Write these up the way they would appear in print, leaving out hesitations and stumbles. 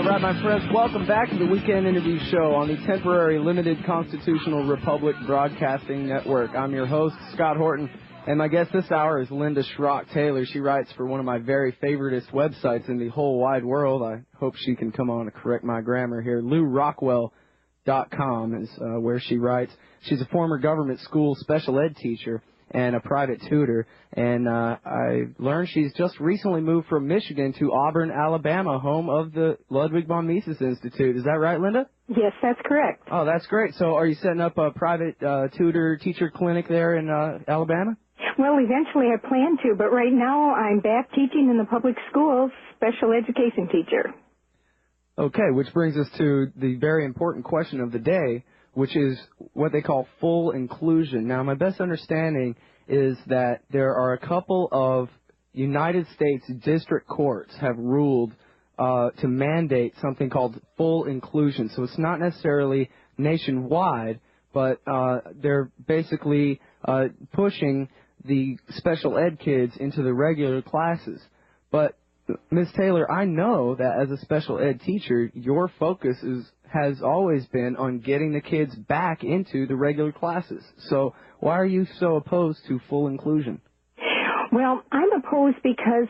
Right, my friends, welcome back to the Weekend Interview Show on the temporary limited constitutional Republic Broadcasting Network. I'm your host, Scott Horton, and my guest this hour is Linda Schrock Taylor. She writes for one of my very favoritist websites in the whole wide world. I hope she can come on to correct my grammar here. LouRockwell.com is where she writes. She's a former government school special ed teacher and a private tutor, and I learned she's just recently moved from Michigan to Auburn, Alabama, home of the Ludwig von Mises Institute. Is that right, Linda? Yes, that's correct. Oh, that's great. So are you setting up a private tutor-teacher clinic there in Alabama? Well, eventually I plan to, but right now I'm back teaching in the public schools, special education teacher. Okay, which brings us to the very important question of the day, which is what they call full inclusion. Now, my best understanding is that there are a couple of United States district courts have ruled to mandate something called full inclusion. So it's not necessarily nationwide, but they're basically pushing the special ed kids into the regular classes. But, Ms. Taylor, I know that as a special ed teacher, your focus has always been on getting the kids back into the regular classes. So why are you so opposed to full inclusion? Well, I'm opposed because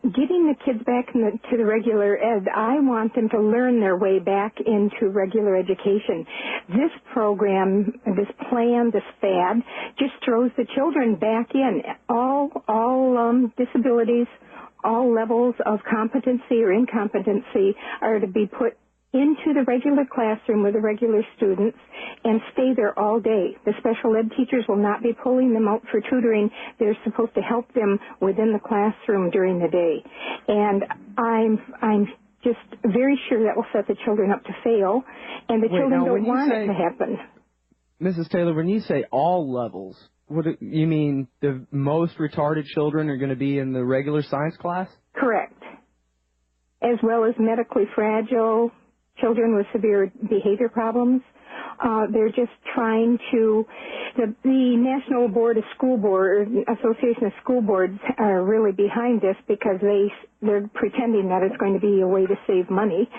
getting the kids back to the regular ed, I want them to learn their way back into regular education. This program, this plan, this fad, just throws the children back in. All disabilities, all levels of competency or incompetency are to be put into the regular classroom with the regular students and stay there all day. The special ed teachers will not be pulling them out for tutoring. They're supposed to help them within the classroom during the day. And I'm just very sure that will set the children up to fail, and the children don't want it to happen. Mrs. Taylor, when you say all levels, you mean the most retarded children are going to be in the regular science class? Correct. As well as medically fragile, children with severe behavior problems. They're just trying to, the National Board of School Board, Association of School Boards are really behind this because they're pretending that it's going to be a way to save money,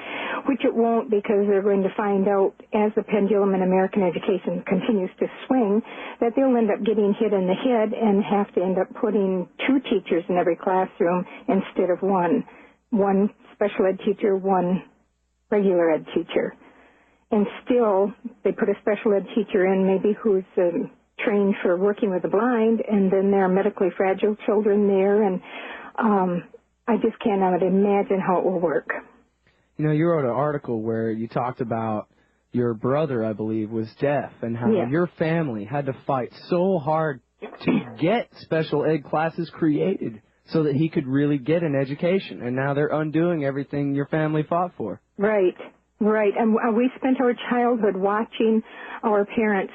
which it won't, because they're going to find out as the pendulum in American education continues to swing that they'll end up getting hit in the head and have to end up putting 2 teachers in every classroom instead of one special ed teacher, one regular ed teacher. And still, they put a special ed teacher in maybe who's trained for working with the blind, and then there are medically fragile children there, and I just cannot imagine how it will work. You know, you wrote an article where you talked about your brother, I believe, was deaf, and how your family had to fight so hard to get special ed classes created so that he could really get an education, and now they're undoing everything your family fought for. Right, right. And we spent our childhood watching our parents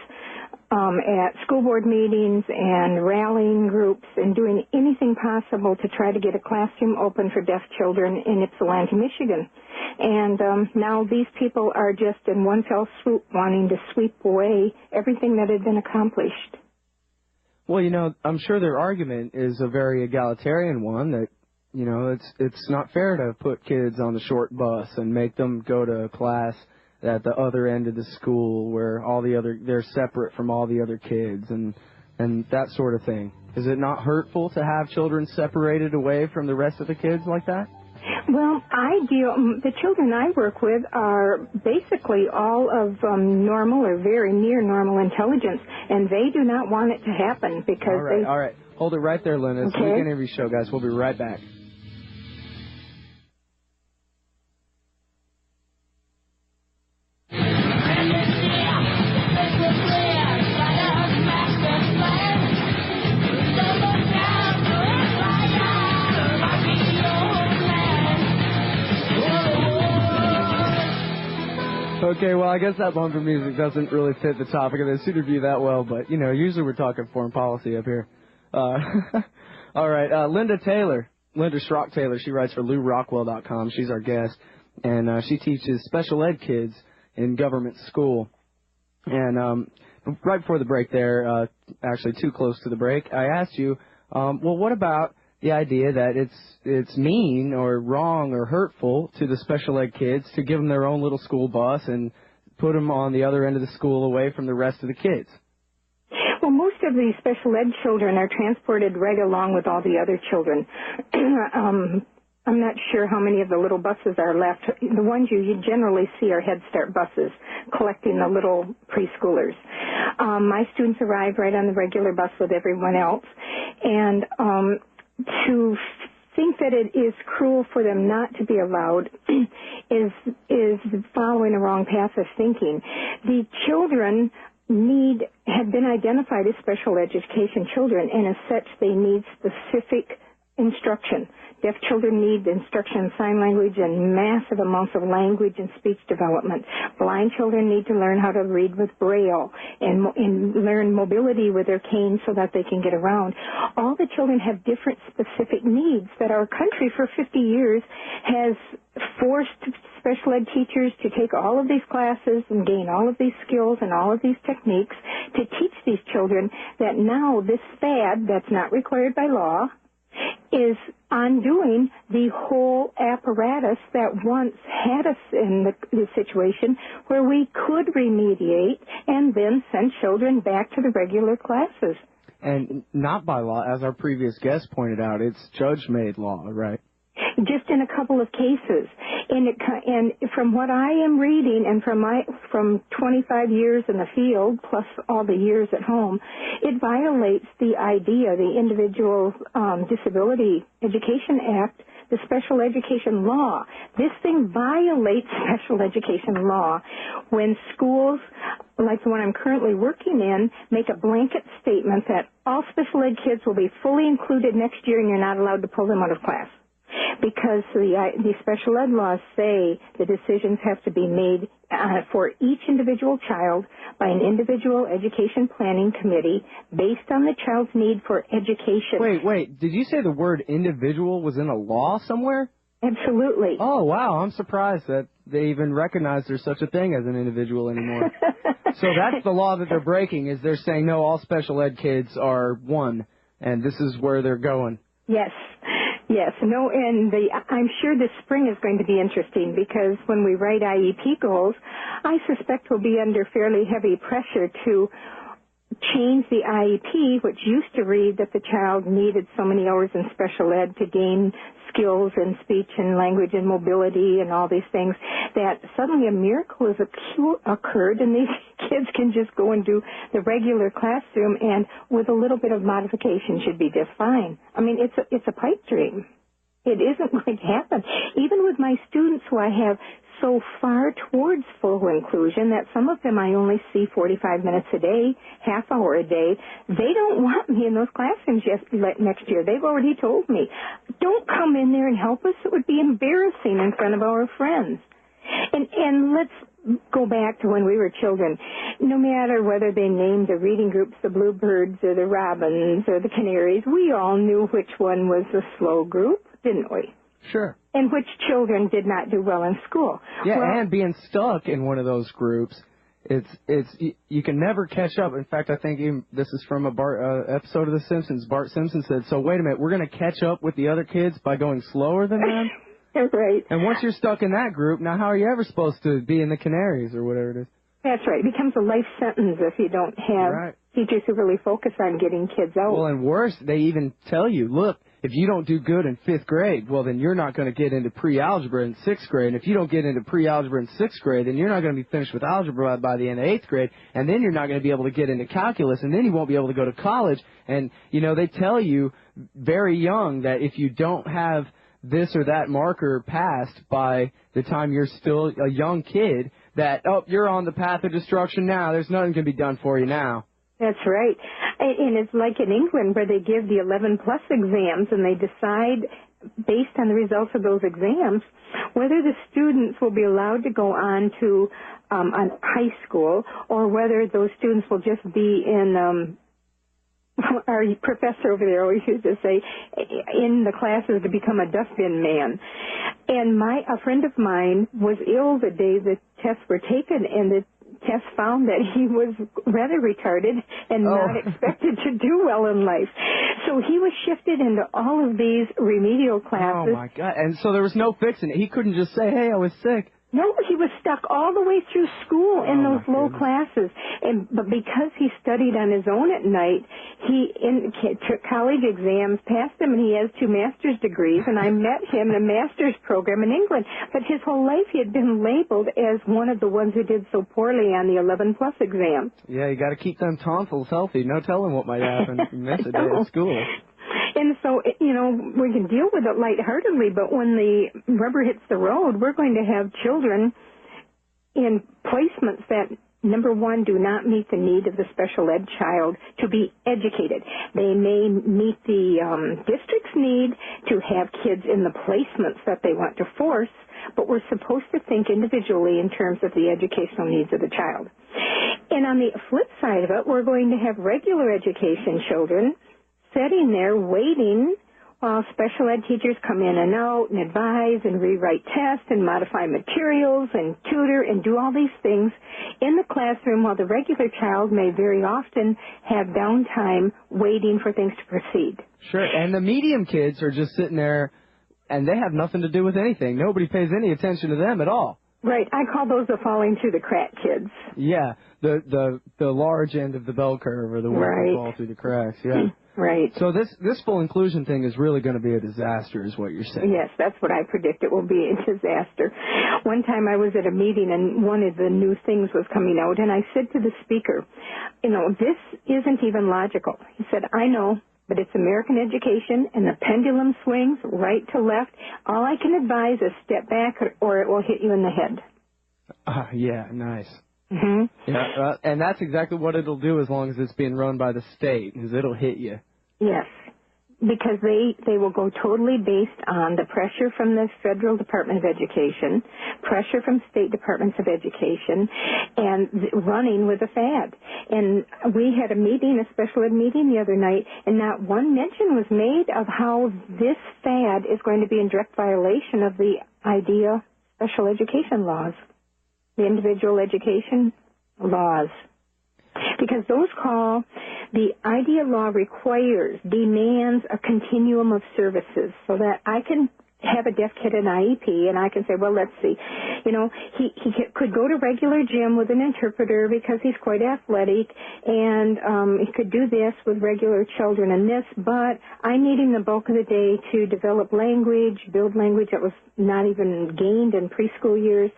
at school board meetings and rallying groups and doing anything possible to try to get a classroom open for deaf children in Ypsilanti, Michigan. And now these people are just in one fell swoop wanting to sweep away everything that had been accomplished. Well, you know, I'm sure their argument is a very egalitarian one, that, you know, it's not fair to put kids on the short bus and make them go to a class at the other end of the school where they're separate from all the other kids and that sort of thing. Is it not hurtful to have children separated away from the rest of the kids like that? Well, the children I work with are basically all of normal or very near normal intelligence, and they do not want it to happen because All right. Hold it right there, Linda. It's the Weekend Interview Show, guys. We'll be right back. Okay, well, I guess that bumper music doesn't really fit the topic of this interview that well, but, you know, usually we're talking foreign policy up here. All right, Linda Schrock Taylor, she writes for LouRockwell.com. She's our guest, and she teaches special ed kids in government school. And right before the break there, actually too close to the break, I asked you, well, what about the idea that it's mean or wrong or hurtful to the special ed kids to give them their own little school bus and put them on the other end of the school away from the rest of the kids. Well, most of these special ed children are transported right along with all the other children. I'm not sure how many of the little buses are left. The ones you generally see are Head Start buses collecting the little preschoolers. My students arrive right on the regular bus with everyone else. And to think that it is cruel for them not to be allowed is following the wrong path of thinking. The children have been identified as special education children, and as such they need specific instruction. Deaf children need instruction in sign language and massive amounts of language and speech development. Blind children need to learn how to read with Braille and learn mobility with their cane so that they can get around. All the children have different specific needs that our country for 50 years has forced special ed teachers to take all of these classes and gain all of these skills and all of these techniques to teach these children that now this fad that's not required by law is undoing the whole apparatus that once had us in the situation where we could remediate and then send children back to the regular classes. And not by law, as our previous guest pointed out, it's judge-made law, right? Just in a couple of cases. And from what I am reading and from 25 years in the field plus all the years at home, it violates the idea, the Individual Disability Education Act, the special education law. This thing violates special education law when schools, like the one I'm currently working in, make a blanket statement that all special ed kids will be fully included next year and you're not allowed to pull them out of class. Because the special ed laws say the decisions have to be made for each individual child by an individual education planning committee based on the child's need for education. Wait, did you say the word individual was in a law somewhere? Absolutely. Oh, wow, I'm surprised that they even recognize there's such a thing as an individual anymore. So that's the law that they're breaking, is they're saying, no, all special ed kids are one, and this is where they're going. Yes. Yes, no, and I'm sure this spring is going to be interesting because when we write IEP goals, I suspect we'll be under fairly heavy pressure to change the IEP, which used to read that the child needed so many hours in special ed to gain skills in speech and language and mobility and all these things, that suddenly a miracle has occurred and these kids can just go and do the regular classroom and with a little bit of modification should be just fine. I mean, it's a pipe dream. It isn't going to happen. Even with my students who I have so far towards full inclusion that some of them I only see 45 minutes a day, half hour a day, they don't want me in those classrooms next year. They've already told me, don't come in there and help us. It would be embarrassing in front of our friends. And let's go back to when we were children. No matter whether they named the reading groups the Bluebirds or the Robins or the Canaries, we all knew which one was the slow group, didn't we? Sure. And which children did not do well in school. Yeah, well, and being stuck in one of those groups, you can never catch up. In fact, I think this is from a episode of The Simpsons. Bart Simpson said, so wait a minute, we're going to catch up with the other kids by going slower than them? Right. And once you're stuck in that group, now how are you ever supposed to be in the Canaries or whatever it is? That's right. It becomes a life sentence if you don't have teachers who really focus on getting kids out. Well, and worse, they even tell you, look, if you don't do good in 5th grade, well, then you're not going to get into pre-algebra in 6th grade. And if you don't get into pre-algebra in 6th grade, then you're not going to be finished with algebra by the end of 8th grade. And then you're not going to be able to get into calculus. And then you won't be able to go to college. And, you know, they tell you very young that if you don't have this or that marker passed by the time you're still a young kid, that, oh, you're on the path of destruction now. There's nothing can be done for you now. That's right. And it's like in England where they give the 11-plus exams and they decide, based on the results of those exams, whether the students will be allowed to go on to high school or whether those students will just be in our professor over there always used to say, in the classes to become a dustbin man. And a friend of mine was ill the day the tests were taken, and the tests found that he was rather retarded and not expected to do well in life. So he was shifted into all of these remedial classes. Oh, my God. And so there was no fixing it. He couldn't just say, hey, I was sick. No, he was stuck all the way through school in those low classes. But because he studied on his own at night, he took college exams, passed them, and he has 2 master's degrees. And I met him in a master's program in England. But his whole life he had been labeled as one of the ones who did so poorly on the 11-plus exam. Yeah, you got to keep them tonsils healthy. No telling what might happen if you miss a day of school. And so, we can deal with it lightheartedly, but when the rubber hits the road, we're going to have children in placements that, number one, do not meet the need of the special ed child to be educated. They may meet the district's need to have kids in the placements that they want to force, but we're supposed to think individually in terms of the educational needs of the child. And on the flip side of it, we're going to have regular education children sitting there waiting while special ed teachers come in and out and advise and rewrite tests and modify materials and tutor and do all these things in the classroom while the regular child may very often have downtime waiting for things to proceed. Sure, and the medium kids are just sitting there and they have nothing to do with anything. Nobody pays any attention to them at all. Right, I call those the falling through the crack kids. Yeah, the large end of the bell curve or the ones that fall through the cracks, yeah. Right. So this full inclusion thing is really going to be a disaster, is what you're saying. Yes, that's what I predict. It will be a disaster. One time I was at a meeting and one of the new things was coming out, and I said to the speaker, this isn't even logical. He said, I know, but it's American education, and the pendulum swings right to left. All I can advise is step back or it will hit you in the head. Yeah, nice. Mm-hmm. Yeah, and that's exactly what it'll do as long as it's being run by the state, is it'll hit you. Yes, because they will go totally based on the pressure from the Federal Department of Education, pressure from state departments of education, and running with a fad. And we had a meeting, a special ed meeting the other night, and not one mention was made of how this fad is going to be in direct violation of the IDEA special education laws. The individual education laws. Because those the IDEA law demands a continuum of services so that I can have a deaf kid in IEP and I can say, well, let's see. He could go to regular gym with an interpreter because he's quite athletic, and he could do this with regular children and this, but I need him the bulk of the day to develop language, build language that was not even gained in preschool years,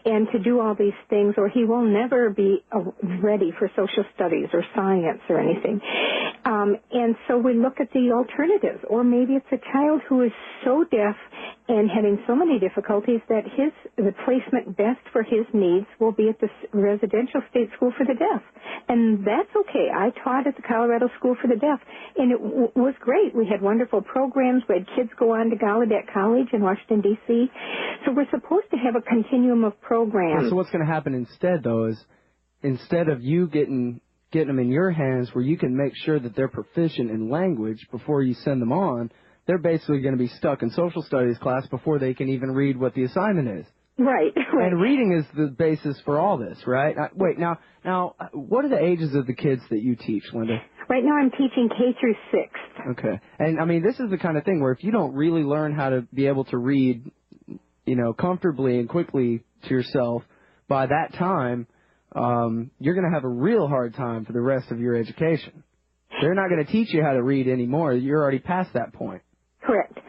and to do all these things, or he will never be ready for social studies or science or anything. And so we look at the alternatives, or maybe it's a child who is so deaf and having so many difficulties that the placement best for his needs will be at the residential state school for the deaf. And that's okay. I taught at the Colorado School for the Deaf, and it was great. We had wonderful programs. We had kids go on to Gallaudet College in Washington, D.C. So we're supposed to have a continuum of programs. So what's going to happen instead, though, is instead of you getting them in your hands where you can make sure that they're proficient in language before you send them on, they're basically going to be stuck in social studies class before they can even read what the assignment is. Right. And reading is the basis for all this, right? Wait, now, what are the ages of the kids that you teach, Linda? Right now I'm teaching K through 6th. Okay. And, this is the kind of thing where if you don't really learn how to be able to read, comfortably and quickly to yourself by that time, you're going to have a real hard time for the rest of your education. They're not going to teach you how to read anymore. You're already past that point. Correct.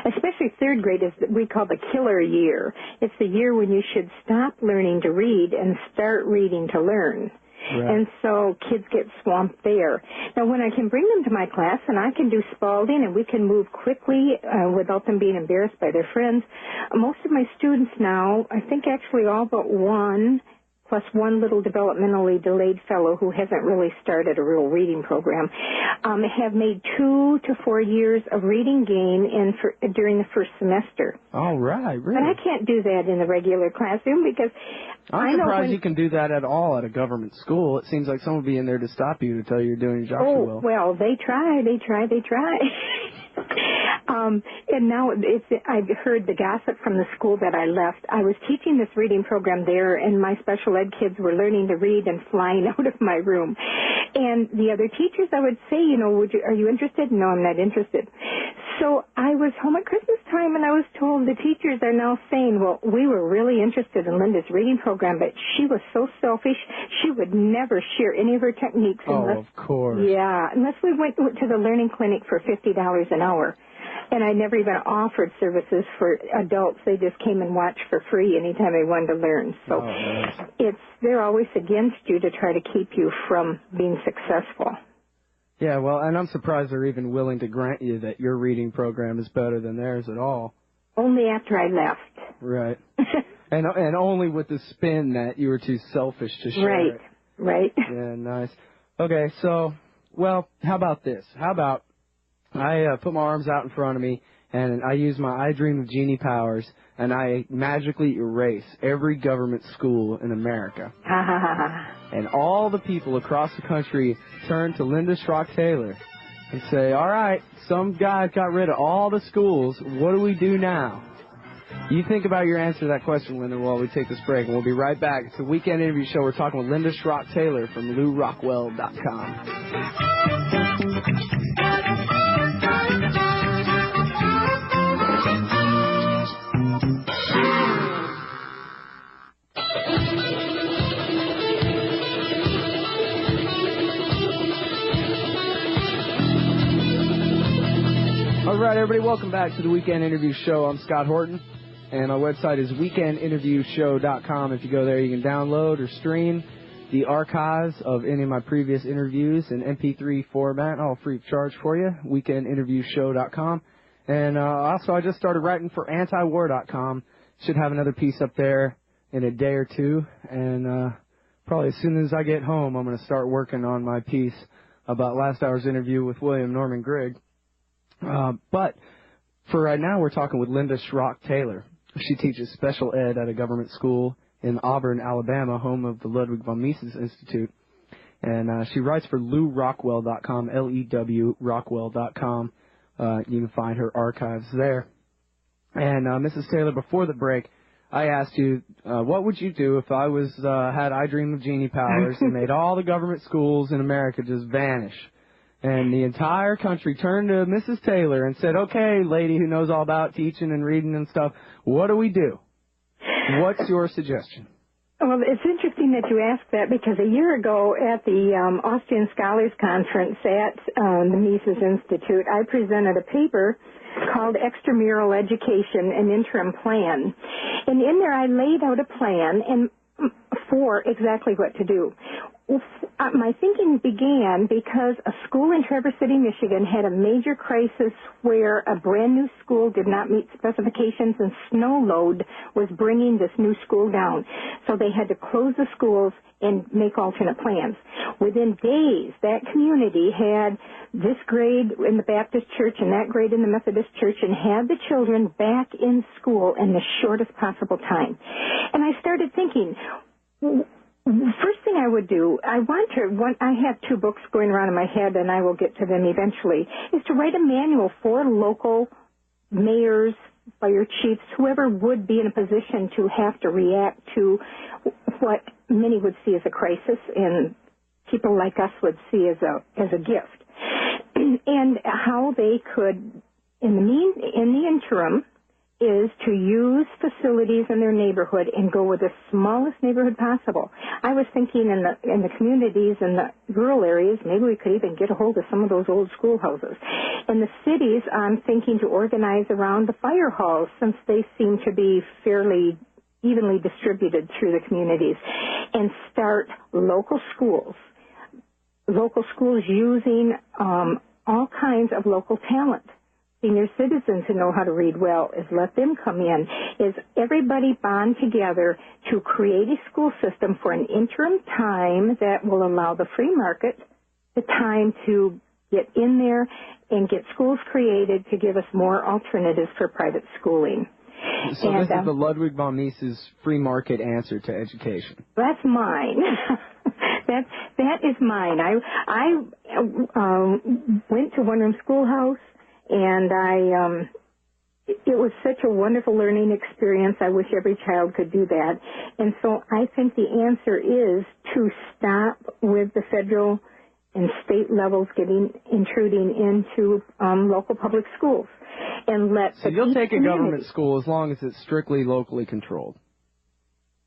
Especially 3rd grade is what we call the killer year. It's the year when you should stop learning to read and start reading to learn. Right. And so kids get swamped there. Now, when I can bring them to my class and I can do Spalding and we can move quickly without them being embarrassed by their friends, most of my students now, I think actually all but one, plus one little developmentally delayed fellow who hasn't really started a real reading program, have made 2 to 4 years of reading gain during the first semester. All right, really? But I can't do that in the regular classroom because I'm surprised you can do that at all at a government school. It seems like someone would be in there to stop you to tell you you're doing your job so well. Well, they try. And now I've heard the gossip from the school that I left. I was teaching this reading program there, and my special ed kids were learning to read and flying out of my room. And the other teachers, I would say, are you interested? No, I'm not interested. So I was home at Christmas time, and I was told the teachers are now saying, well, we were really interested in Linda's reading program, but she was so selfish, she would never share any of her techniques. Of course. Yeah, unless we went to the learning clinic for $50 an hour. And I never even offered services for adults. They just came and watched for free anytime they wanted to learn. So they're always against you to try to keep you from being successful. Yeah, well, and I'm surprised they're even willing to grant you that your reading program is better than theirs at all. Only after I left. Right. and only with the spin that you were too selfish to share it. Right. Yeah, nice. Okay, so, well, how about this? How about I put my arms out in front of me, and I use my I Dream of Genie powers, and I magically erase every government school in America. And all the people across the country turn to Linda Schrock Taylor and say, all right, some guy got rid of all the schools. What do we do now? You think about your answer to that question, Linda, while we take this break, and we'll be right back. It's the Weekend Interview Show. We're talking with Linda Schrock Taylor from LouRockwell.com. All right, everybody, welcome back to the Weekend Interview Show. I'm Scott Horton, and my website is weekendinterviewshow.com. If you go there, you can download or stream the archives of any of my previous interviews in MP3 format, all free of charge for you, weekendinterviewshow.com. And also, I just started writing for antiwar.com. Should have another piece up there in a day or two, and probably as soon as I get home, I'm going to start working on my piece about last hour's interview with William Norman Grigg. But for right now, we're talking with Linda Schrock Taylor. She teaches special ed at a government school in Auburn, Alabama, home of the Ludwig von Mises Institute. And she writes for LouRockwell.com, L-E-W, Rockwell.com. You can find her archives there. And Mrs. Taylor, before the break, I asked you, what would you do if I had I Dream of Genie powers and made all the government schools in America just vanish? And the entire country turned to Mrs. Taylor and said, okay, lady who knows all about teaching and reading and stuff, what do we do? What's your suggestion? Well, it's interesting that you asked that because a year ago at the Austrian Scholars Conference at the Mises Institute, I presented a paper called Extramural Education, an Interim Plan. And in there I laid out a plan for exactly what to do. My thinking began because a school in Traverse City, Michigan had a major crisis where a brand new school did not meet specifications and snow load was bringing this new school down. So they had to close the schools and make alternate plans. Within days, that community had this grade in the Baptist church and that grade in the Methodist church and had the children back in school in the shortest possible time. And I started thinking, first thing I would do, I have two books going around in my head, and I will get to them eventually, is to write a manual for local mayors, fire chiefs, whoever would be in a position to have to react to what many would see as a crisis and people like us would see as a gift. And how they could, in the interim, is to use facilities in their neighborhood and go with the smallest neighborhood possible. I was thinking in the communities in the rural areas, maybe we could even get a hold of some of those old schoolhouses. In the cities, I'm thinking to organize around the fire halls since they seem to be fairly evenly distributed through the communities, and start local schools using all kinds of local talent. Senior citizens who know how to read well, is let them come in, is everybody bond together to create a school system for an interim time that will allow the free market the time to get in there and get schools created to give us more alternatives for private schooling. So this is the Ludwig von Mises free market answer to education. That's mine. That is mine. I went to one-room schoolhouse And it was such a wonderful learning experience. I wish every child could do that. And so I think the answer is to stop with the federal and state levels intruding into local public schools, and let. So you'll take a government school as long as it's strictly locally controlled.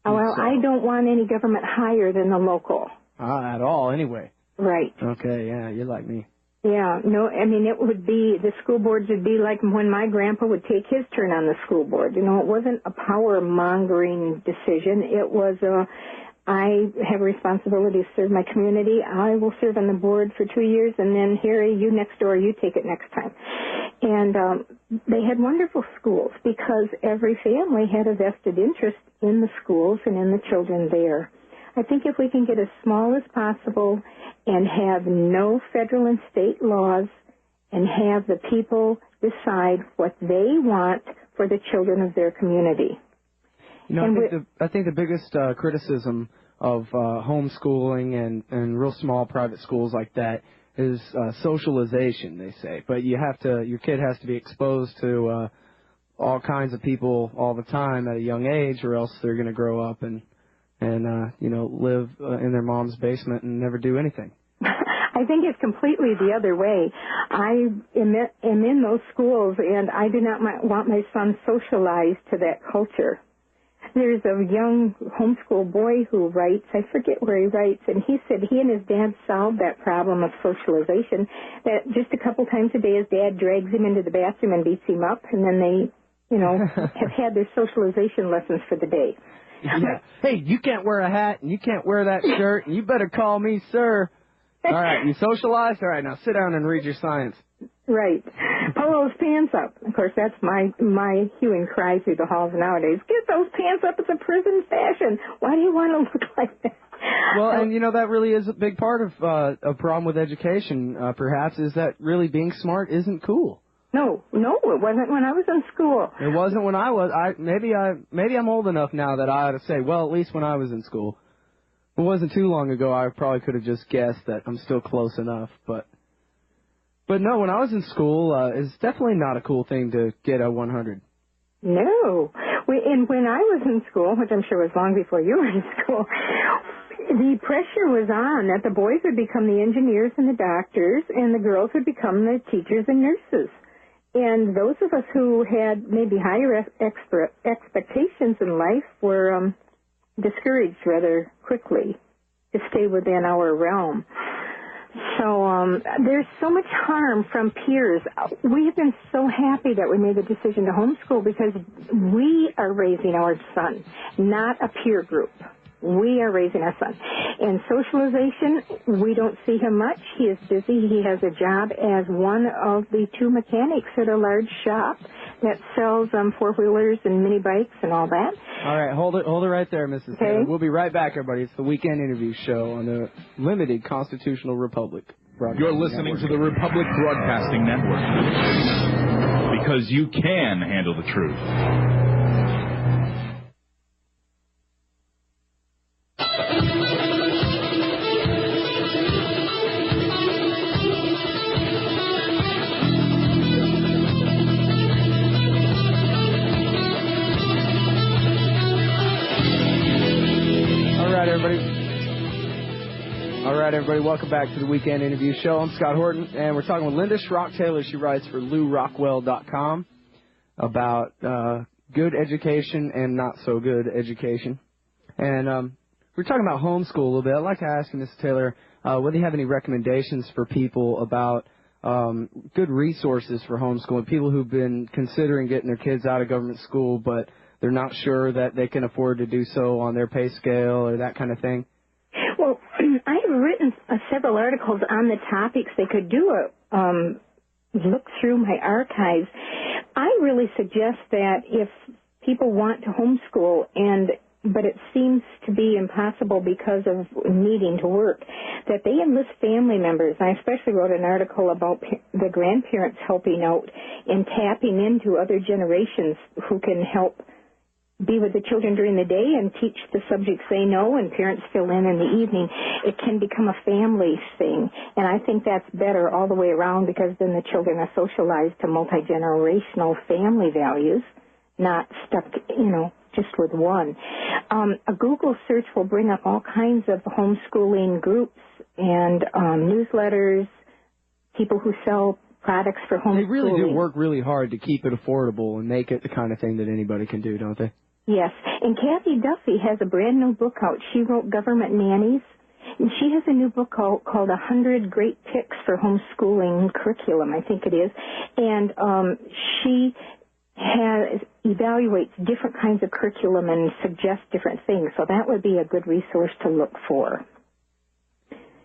Well, So. I don't want any government higher than the local. At all, anyway. Right. Okay, yeah, you're like me. Yeah, no, I mean, it would be, the school boards would be like when my grandpa would take his turn on the school board. You know, it wasn't a power-mongering decision. It was I have a responsibility to serve my community. I will serve on the board for 2 years, and then, Harry, you next door, you take it next time. And they had wonderful schools because every family had a vested interest in the schools and in the children there. I think if we can get as small as possible and have no federal and state laws and have the people decide what they want for the children of their community. You know, I think the biggest criticism of homeschooling and real small private schools like that is socialization, they say. But your kid has to be exposed to all kinds of people all the time at a young age, or else they're going to grow up and live in their mom's basement and never do anything. I think it's completely the other way. I am in those schools, and I do not want my son socialized to that culture. There's a young homeschool boy who writes, I forget where he writes, and he said he and his dad solved that problem of socialization, that just a couple times a day his dad drags him into the bathroom and beats him up, and then they, have had their socialization lessons for the day. Yeah. Hey, you can't wear a hat, and you can't wear that shirt, and you better call me sir. All right, you socialized? All right, now sit down and read your science. Right. Pull those pants up. Of course, that's my hue and cry through the halls nowadays. Get those pants up. It's a prison fashion. Why do you want to look like that? Well, and that really is a big part of a problem with education, perhaps, is that really being smart isn't cool. No, it wasn't when I was in school. It wasn't when I was. Maybe I'm old enough now that I ought to say, well, at least when I was in school. It wasn't too long ago. I probably could have just guessed that I'm still close enough, but no, when I was in school, it's definitely not a cool thing to get a 100. No. And when I was in school, which I'm sure was long before you were in school, the pressure was on that the boys would become the engineers and the doctors, and the girls would become the teachers and nurses. And those of us who had maybe higher expectations in life were discouraged rather quickly to stay within our realm. So there's so much harm from peers. We have been so happy that we made the decision to homeschool because we are raising our son, not a peer group. We are raising our son. In socialization, we don't see him much. He is busy. He has a job as one of the two mechanics at a large shop that sells four-wheelers and mini bikes and all that. All right, hold it right there, Mrs. Taylor. We'll be right back, everybody. It's the Weekend Interview Show on the Limited Constitutional Republic. You're listening to the Republic Broadcasting Network. Because you can handle the truth. All right, everybody, welcome back to the Weekend Interview Show. I'm Scott Horton, and we're talking with Linda Schrock Taylor. She writes for LouRockwell.com about good education and not so good education. And we're talking about homeschool a little bit. I'd like to ask you, Ms. Taylor, whether you have any recommendations for people about good resources for homeschooling, people who've been considering getting their kids out of government school, but they're not sure that they can afford to do so on their pay scale or that kind of thing. Well, I have written several articles on the topics. They could do a look through my archives. I really suggest that if people want to homeschool, but it seems to be impossible because of needing to work, that they enlist family members. I especially wrote an article about the grandparents helping out and tapping into other generations who can help be with the children during the day and teach the subjects they know, and parents fill in the evening. It can become a family thing, and I think that's better all the way around, because then the children are socialized to multi-generational family values, not stuck, just with one. A Google search will bring up all kinds of homeschooling groups and newsletters, people who sell products for homeschooling. They really do work really hard to keep it affordable and make it the kind of thing that anybody can do, don't they? Yes. And Kathy Duffy has a brand new book out. She wrote Government Nannies, and she has a new book called 100 Great Picks for Homeschooling Curriculum, I think it is. And she evaluates different kinds of curriculum and suggests different things. So that would be a good resource to look for.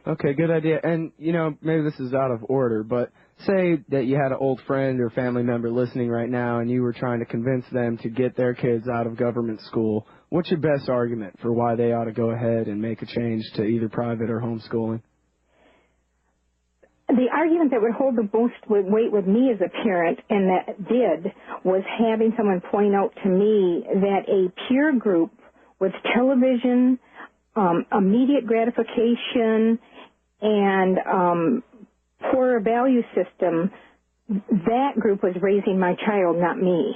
Okay, good idea. And, maybe this is out of order, but say that you had an old friend or family member listening right now and you were trying to convince them to get their kids out of government school. What's your best argument for why they ought to go ahead and make a change to either private or homeschooling? The argument that would hold the most weight with me as a parent, and that did, was having someone point out to me that a peer group with television, immediate gratification, and poorer value system, that group was raising my child, not me.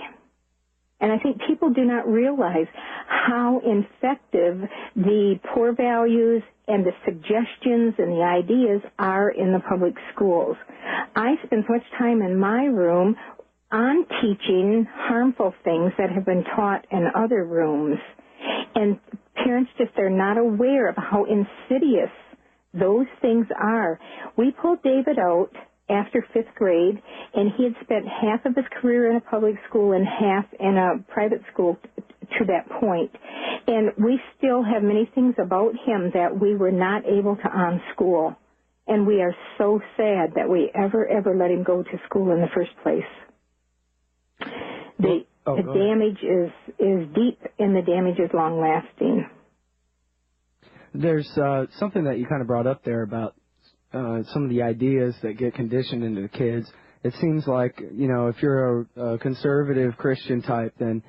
And I think people do not realize how effective the poor values and the suggestions and the ideas are in the public schools. I spend so much time in my room on teaching harmful things that have been taught in other rooms. And parents just are not aware of how insidious those things are. We pulled David out after 5th grade, and he had spent half of his career in a public school and half in a private school to that point. And we still have many things about him that we were not able to unschool. And we are so sad that we ever let him go to school in the first place. The damage is deep, and the damage is long-lasting. There's something that you kind of brought up there about some of the ideas that get conditioned into the kids. It seems like, if you're a conservative Christian type, then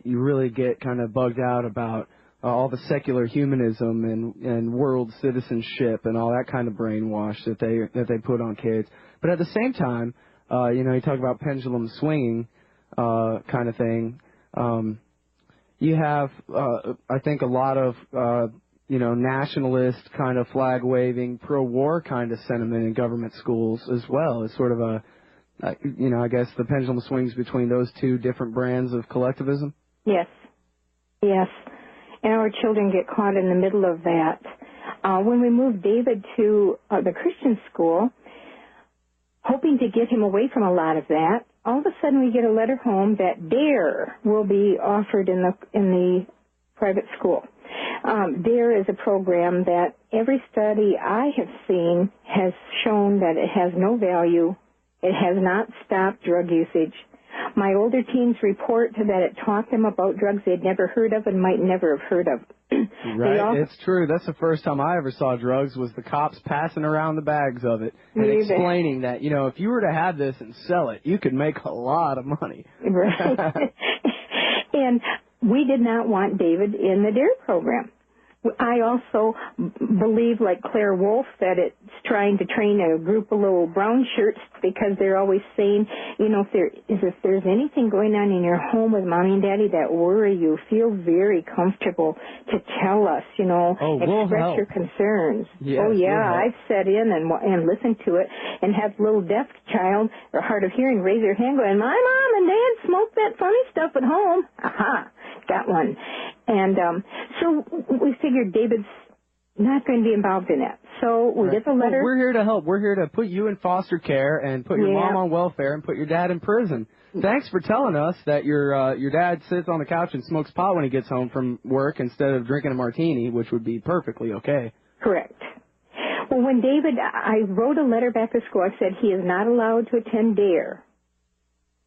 you really get kind of bugged out about all the secular humanism and world citizenship and all that kind of brainwash that they put on kids. But at the same time, you talk about pendulum swinging kind of thing. You have, I think, a lot of nationalist kind of flag-waving, pro-war kind of sentiment in government schools as well. It's sort of I guess the pendulum swings between those two different brands of collectivism. Yes. And our children get caught in the middle of that. When we moved David to the Christian school, hoping to get him away from a lot of that, all of a sudden we get a letter home that DARE will be offered in the private school. DARE is a program that every study I have seen has shown that it has no value. It has not stopped drug usage. My older teens report that it taught them about drugs they'd never heard of and might never have heard of. Right, it's true. That's the first time I ever saw drugs, was the cops passing around the bags of it and explaining that, if you were to have this and sell it, you could make a lot of money. Right. And we did not want David in the DARE program. I also believe, like Claire Wolf, that it's trying to train a group of little brown shirts, because they're always saying, if there's anything going on in your home with mommy and daddy that worry you, feel very comfortable to tell us, express your concerns. Yes, I've sat in and listened to it and have a little deaf child or hard of hearing raise their hand going, my mom and dad smoked that funny stuff at home. Aha, got one. And so we figured David's not going to be involved in that. So we get the letter. Well, we're here to help. We're here to put you in foster care and put your mom on welfare and put your dad in prison. Thanks for telling us that your dad sits on the couch and smokes pot when he gets home from work instead of drinking a martini, which would be perfectly okay. Correct. Well, when David, I wrote a letter back to school. I said he is not allowed to attend DARE.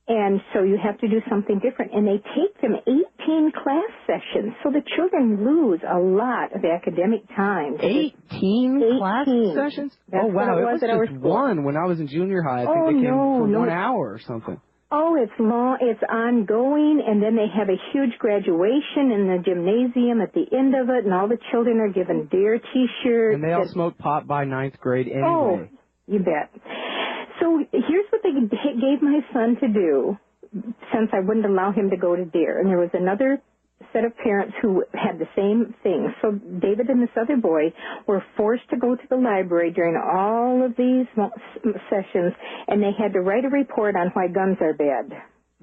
And so you have to do something different. And they take them 18 class sessions, so the children lose a lot of academic time. 18 class sessions? That's wow, it was just one when I was in junior high. I think they came for 1 hour or something. Oh, it's long, it's ongoing, and then they have a huge graduation in the gymnasium at the end of it, and all the children are given DARE T-shirts. And they all smoke pot by 9th grade anyway. Oh, you bet. So here's what they gave my son to do, since I wouldn't allow him to go to DARE. And there was another set of parents who had the same thing. So David and this other boy were forced to go to the library during all of these sessions, and they had to write a report on why guns are bad.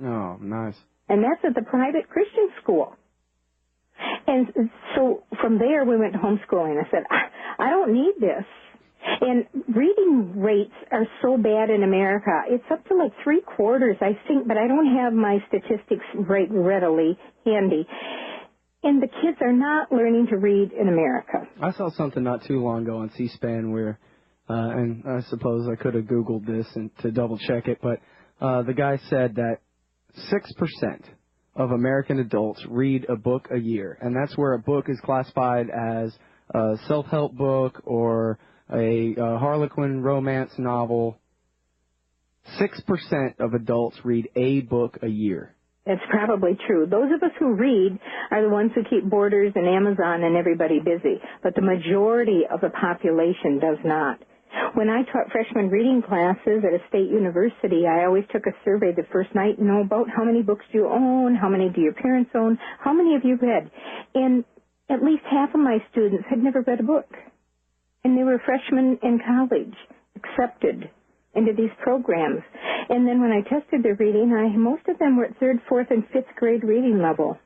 Oh, nice. And that's at the private Christian school. And so from there we went to homeschooling. I said, I don't need this. And reading rates are so bad in America. It's up to like 3/4, I think, but I don't have my statistics right readily handy. And the kids are not learning to read in America. I saw something not too long ago on C-SPAN where, and I suppose I could have Googled this and to double check it, but the guy said that 6% of American adults read a book a year, and that's where a book is classified as a self-help book or a Harlequin romance novel. 6% of adults read a book a year. That's probably true. Those of us who read are the ones who keep Borders and Amazon and everybody busy, but the majority of the population does not. When I taught freshman reading classes at a state university, I always took a survey the first night, about how many books do you own, how many do your parents own, how many have you read? And at least half of my students had never read a book. And they were freshmen in college, accepted into these programs. And then when I tested their reading, most of them were at 3rd, 4th, and 5th grade reading level.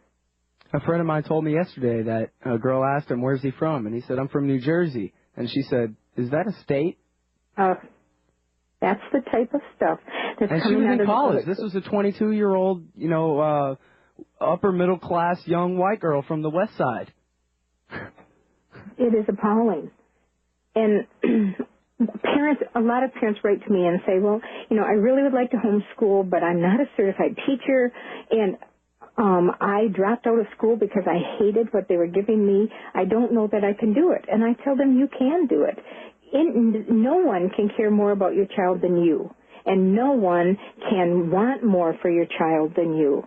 A friend of mine told me yesterday that a girl asked him, where's he from? And he said, I'm from New Jersey. And she said, is that a state? That's the type of stuff that's and coming out of college. This was a 22-year-old, upper middle class young white girl from the West Side. It is appalling. And a lot of parents write to me and say, well, I really would like to homeschool, but I'm not a certified teacher, and I dropped out of school because I hated what they were giving me. I don't know that I can do it. And I tell them, you can do it. No one can care more about your child than you, and no one can want more for your child than you.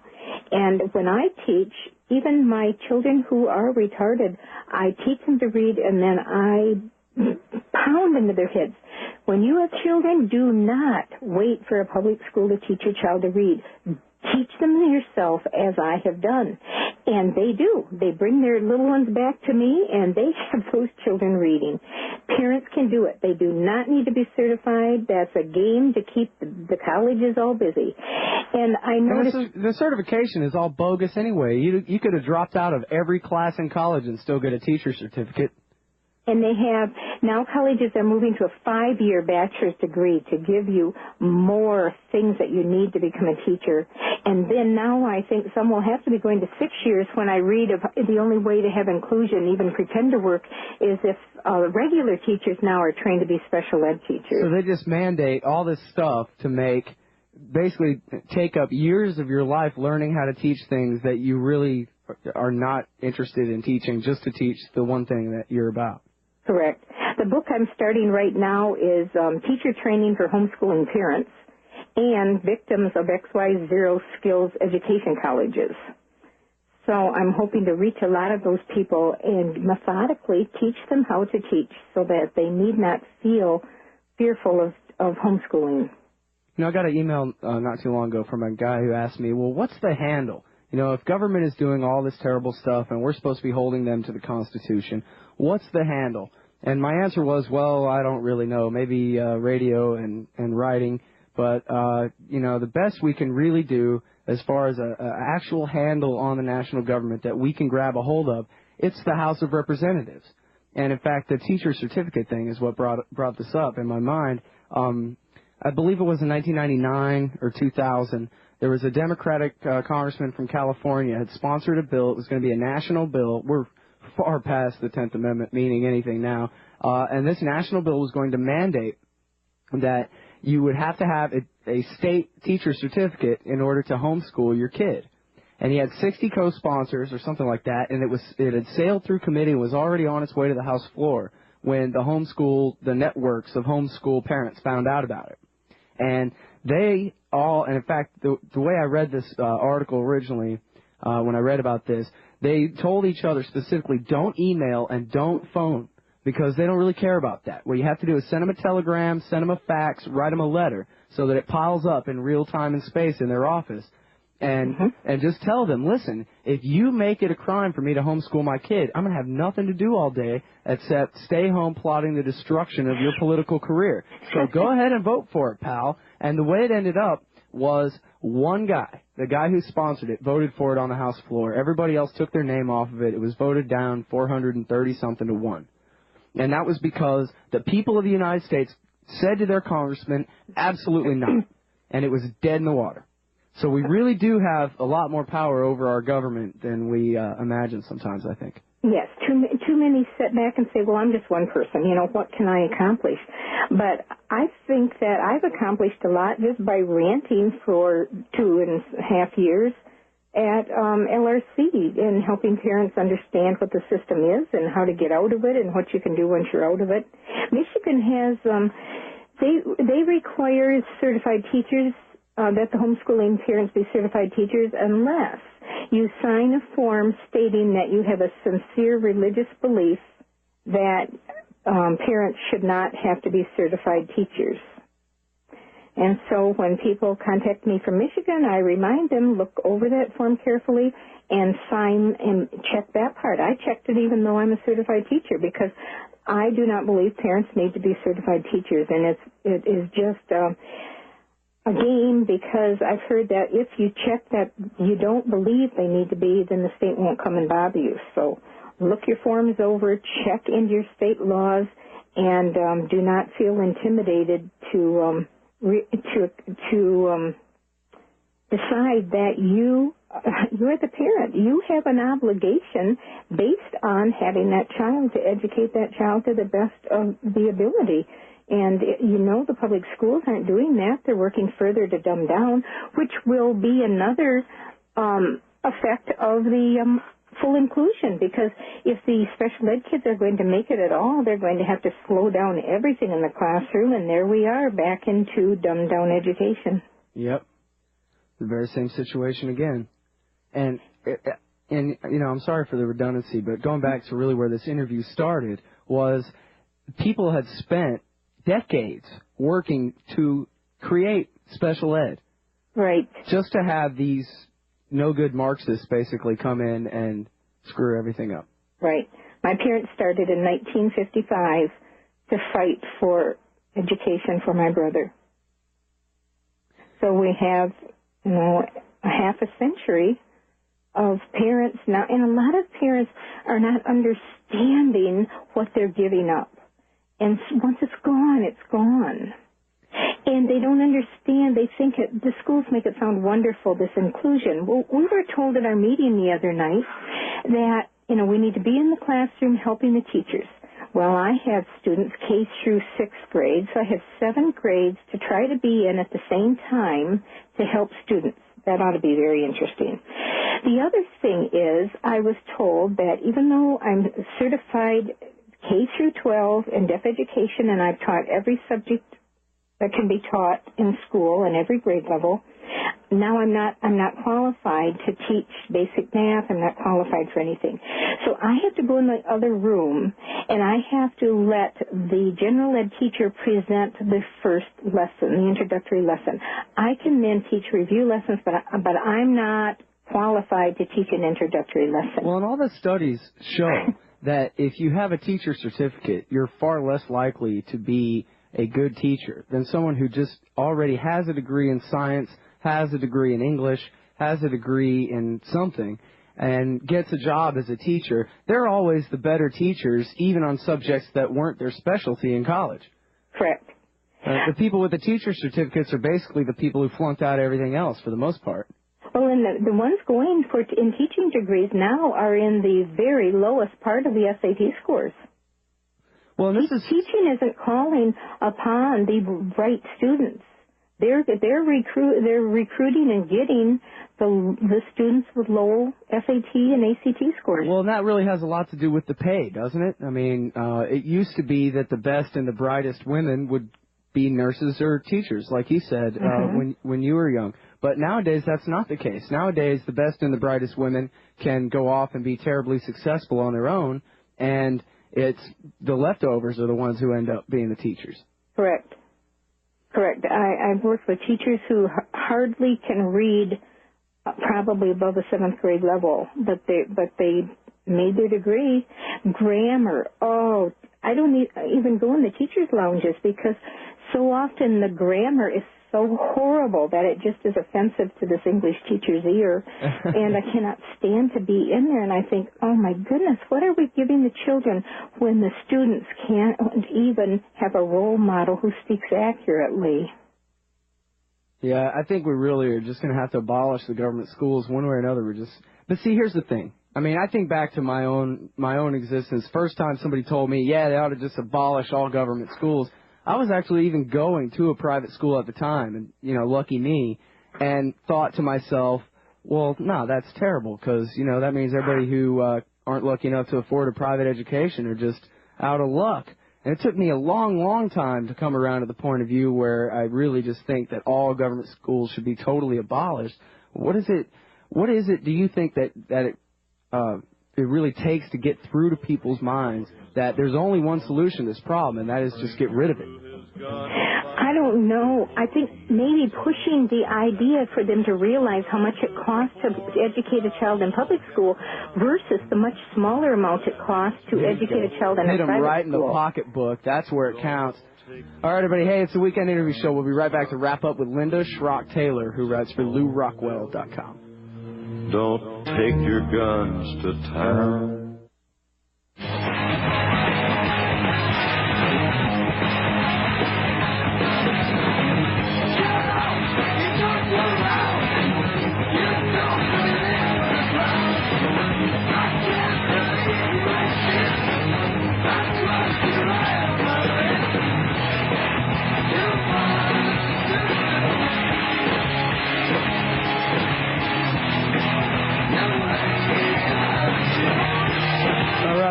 And when I teach, even my children who are retarded, I teach them to read, and then I pound into their heads. When you have children, do not wait for a public school to teach your child to read. Teach them yourself, as I have done. And they do. They bring their little ones back to me, and they have those children reading. Parents can do it. They do not need to be certified. That's a game to keep the colleges all busy. And I noticed... The certification is all bogus anyway. You could have dropped out of every class in college and still get a teacher's certificate. And they have, now colleges are moving to a 5-year bachelor's degree to give you more things that you need to become a teacher. And then now I think some will have to be going to 6 years when I read of the only way to have inclusion, even pretend to work, is if regular teachers now are trained to be special ed teachers. So they just mandate all this stuff to basically take up years of your life learning how to teach things that you really are not interested in teaching, just to teach the one thing that you're about. Correct. The book I'm starting right now is Teacher Training for Homeschooling Parents and Victims of XY0 Skills Education Colleges. So I'm hoping to reach a lot of those people and methodically teach them how to teach so that they need not feel fearful of homeschooling. I got an email not too long ago from a guy who asked me, well, what's the handle? If government is doing all this terrible stuff and we're supposed to be holding them to the Constitution, what's the handle? And my answer was, well, I don't really know. Maybe radio and writing. But, the best we can really do as far as an actual handle on the national government that we can grab a hold of, it's the House of Representatives. And, in fact, the teacher certificate thing is what brought this up in my mind. I believe it was in 1999 or 2000. There was a Democratic congressman from California had sponsored a bill. It was going to be a national bill. We're far past the 10th Amendment meaning anything now. And this national bill was going to mandate that you would have to have a state teacher certificate in order to homeschool your kid. And he had 60 co-sponsors or something like that, and it had sailed through committee and was already on its way to the House floor when the networks of homeschool parents found out about it. And they all, and in fact, the way I read this article originally, when I read about this, they told each other specifically, don't email and don't phone, because they don't really care about that. What you have to do is send them a telegram, send them a fax, write them a letter, so that it piles up in real time and space in their office. And just tell them, listen, if you make it a crime for me to homeschool my kid, I'm going to have nothing to do all day except stay home plotting the destruction of your political career. So go ahead and vote for it, pal. And the way it ended up was one guy, the guy who sponsored it, voted for it on the House floor. Everybody else took their name off of it. It was voted down 430-something to 1. And that was because the people of the United States said to their congressman, absolutely not. And it was dead in the water. So we really do have a lot more power over our government than we imagine sometimes, I think. Yes, too many sit back and say, well, I'm just one person, what can I accomplish? But I think that I've accomplished a lot just by ranting for 2.5 years at LRC and helping parents understand what the system is and how to get out of it and what you can do once you're out of it. Michigan has, they require certified teachers, that the homeschooling parents be certified teachers unless you sign a form stating that you have a sincere religious belief that parents should not have to be certified teachers. And so when people contact me from Michigan, I remind them, look over that form carefully and sign and check that part. I checked it even though I'm a certified teacher because I do not believe parents need to be certified teachers. And it is just a game because I've heard that if you check that you don't believe they need to be, then the state won't come and bother you. So look your forms over, check into your state laws, and do not feel intimidated to decide that you're the parent. You have an obligation based on having that child to educate that child to the best of the ability. And the public schools aren't doing that. They're working further to dumb down, which will be another effect of the full inclusion, because if the special ed kids are going to make it at all, they're going to have to slow down everything in the classroom, and there we are back into dumbed down education. Yep. The very same situation again. And I'm sorry for the redundancy, but going back to really where this interview started was people had spent decades working to create special ed. Right. Just to have these no-good Marxists basically come in and screw everything up. Right. My parents started in 1955 to fight for education for my brother. So we have, a half a century of parents now, and a lot of parents are not understanding what they're giving up. And once it's gone, it's gone. And they don't understand. They think the schools make it sound wonderful, this inclusion. Well, we were told at our meeting the other night that, we need to be in the classroom helping the teachers. Well, I have students K through 6th grade, so I have 7 grades to try to be in at the same time to help students. That ought to be very interesting. The other thing is I was told that even though I'm certified K through 12 in deaf education, and I've taught every subject that can be taught in school and every grade level, now I'm not qualified to teach basic math. I'm not qualified for anything. So I have to go in the other room, and I have to let the general ed teacher present the first lesson, the introductory lesson. I can then teach review lessons, but I'm not qualified to teach an introductory lesson. Well, and all the studies show that if you have a teacher certificate, you're far less likely to be a good teacher than someone who just already has a degree in science, has a degree in English, has a degree in something, and gets a job as a teacher. They're always the better teachers, even on subjects that weren't their specialty in college. Correct. The people with the teacher certificates are basically the people who flunked out everything else for the most part. Well, and the ones going in teaching degrees now are in the very lowest part of the SAT scores. Well, teaching isn't calling upon the bright students. They're recruiting and getting the students with low SAT and ACT scores. Well, and that really has a lot to do with the pay, doesn't it? I mean, it used to be that the best and the brightest women would be nurses or teachers, like he said, when you were young. But nowadays, that's not the case. Nowadays, the best and the brightest women can go off and be terribly successful on their own, and it's the leftovers are the ones who end up being the teachers. Correct. I've worked with teachers who hardly can read, probably above the 7th grade level, but they made their degree. Grammar, I don't even go in the teachers' lounges because so often the grammar is so horrible that it just is offensive to this English teacher's ear, and I cannot stand to be in there. And I think, oh my goodness, what are we giving the children when the students can't even have a role model who speaks accurately? Yeah, I think we really are just going to have to abolish the government schools one way or another. But see, here's the thing. I mean, I think back to my own existence. First time somebody told me, yeah, they ought to just abolish all government schools, I was actually even going to a private school at the time, and, lucky me, and thought to myself, well, no, that's terrible, because, that means everybody who aren't lucky enough to afford a private education are just out of luck. And it took me a long, long time to come around to the point of view where I really just think that all government schools should be totally abolished. What is it do you think that it really takes to get through to people's minds that there's only one solution to this problem, and that is just get rid of it? I don't know. I think maybe pushing the idea for them to realize how much it costs to educate a child in public school versus the much smaller amount it costs to educate a child in a private school. Hit them right in the pocketbook. That's where it counts. All right, everybody. Hey, it's the Weekend Interview Show. We'll be right back to wrap up with Linda Schrock Taylor, who writes for LouRockwell.com. Don't take your guns to town.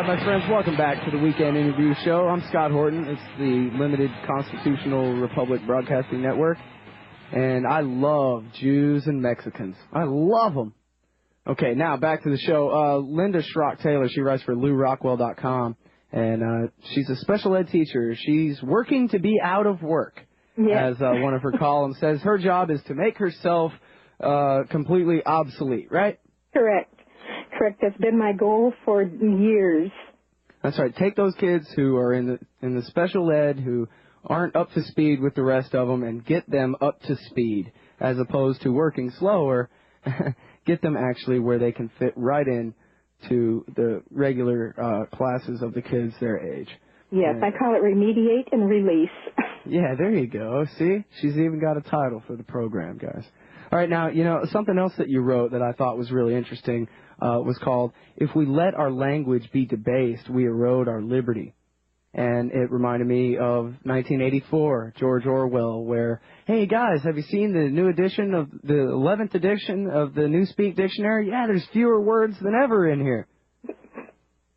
My friends, welcome back to the Weekend Interview Show. I'm Scott Horton. It's the Limited Constitutional Republic Broadcasting Network. And I love Jews and Mexicans. I love them. Okay, now back to the show. Linda Schrock Taylor, she writes for LouRockwell.com. And she's a special ed teacher. She's working to be out of work, as one of her columns says. Her job is to make herself completely obsolete, right? Correct. That's been my goal for years. That's right. Take those kids who are in the special ed who aren't up to speed with the rest of them and get them up to speed, as opposed to working slower. Get them actually where they can fit right in to the regular classes of the kids their age. Yes, I call it remediate and release. Yeah, there you go. See? She's even got a title for the program, guys. All right, now, something else that you wrote that I thought was really interesting was called, If We Let Our Language Be Debased, We Erode Our Liberty. And it reminded me of 1984, George Orwell, where, hey, guys, have you seen the new edition of the 11th edition of the Newspeak Dictionary? Yeah, there's fewer words than ever in here.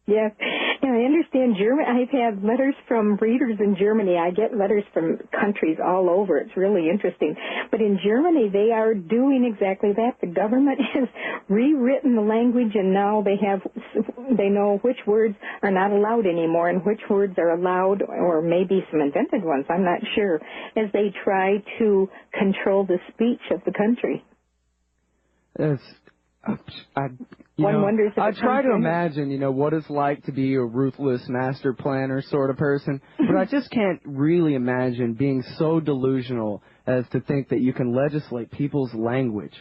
Yes, and I understand German. I've had letters from readers in Germany. I get letters from countries all over. It's really interesting. But in Germany, they are doing exactly that. The government has rewritten the language, and now they know which words are not allowed anymore and which words are allowed, or maybe some invented ones. I'm not sure, as they try to control the speech of the country. One wonders if I try to imagine, what it's like to be a ruthless master planner sort of person, but I just can't really imagine being so delusional as to think that you can legislate people's language.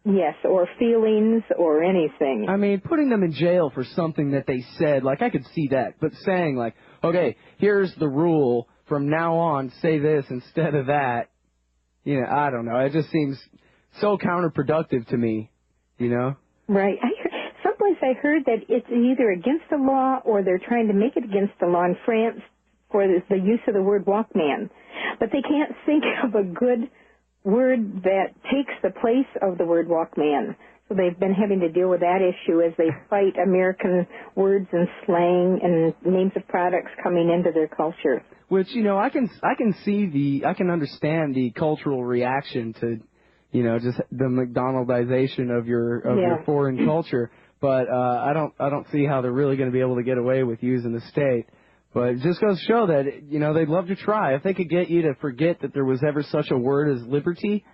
Yes, or feelings or anything. I mean, putting them in jail for something that they said, I could see that, but saying, okay, here's the rule, from now on, say this instead of that, I don't know. It just seems so counterproductive to me. Right. Someplace I heard that it's either against the law or they're trying to make it against the law in France for the use of the word Walkman. But they can't think of a good word that takes the place of the word Walkman. So they've been having to deal with that issue as they fight American words and slang and names of products coming into their culture. Which, I can understand the cultural reaction to, just the McDonaldization of your foreign culture. But I don't see how they're really going to be able to get away with using the state. But it just goes to show that, they'd love to try. If they could get you to forget that there was ever such a word as liberty,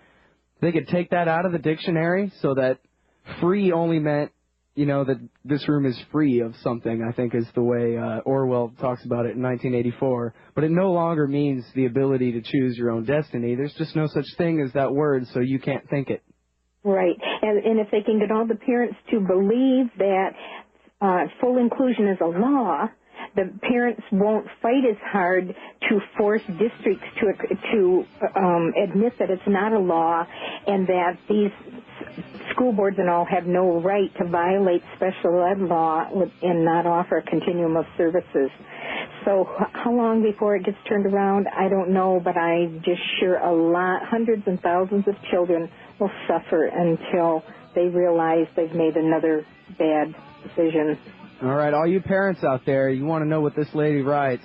they could take that out of the dictionary so that free only meant, that this room is free of something, I think is the way Orwell talks about it in 1984. But it no longer means the ability to choose your own destiny. There's just no such thing as that word, so you can't think it. Right. And if they can get all the parents to believe that full inclusion is a law, the parents won't fight as hard to force districts to admit that it's not a law and that these school boards and all have no right to violate special ed law and not offer a continuum of services. So how long before it gets turned around, I don't know, but I'm just sure hundreds and thousands of children will suffer until they realize they've made another bad decision. All right, all you parents out there, you want to know what this lady writes.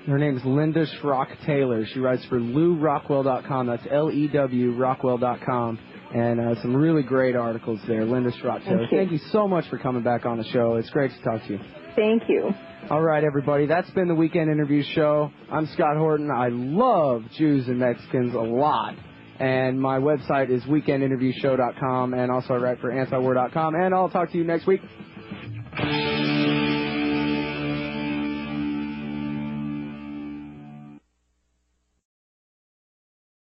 Her name is Linda Schrock Taylor. She writes for LewRockwell.com. That's L-E-W Rockwell.com. And some really great articles there. Linda Schrock Taylor. Thank you so much for coming back on the show. It's great to talk to you. Thank you. All right, everybody. That's been the Weekend Interview Show. I'm Scott Horton. I love Jews and Mexicans a lot. And my website is weekendinterviewshow.com. And also I write for antiwar.com. And I'll talk to you next week.